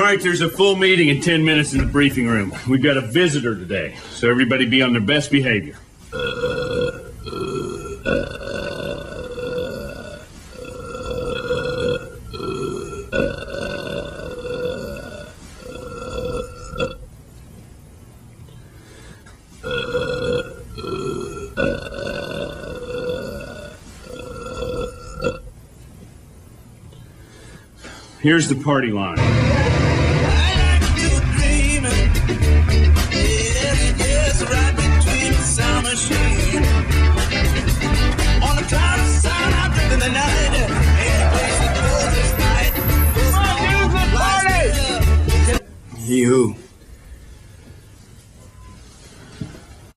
All right, there's a full meeting in 10 minutes in the briefing room. We've got a visitor today, so everybody be on their best behavior. Here's the party line.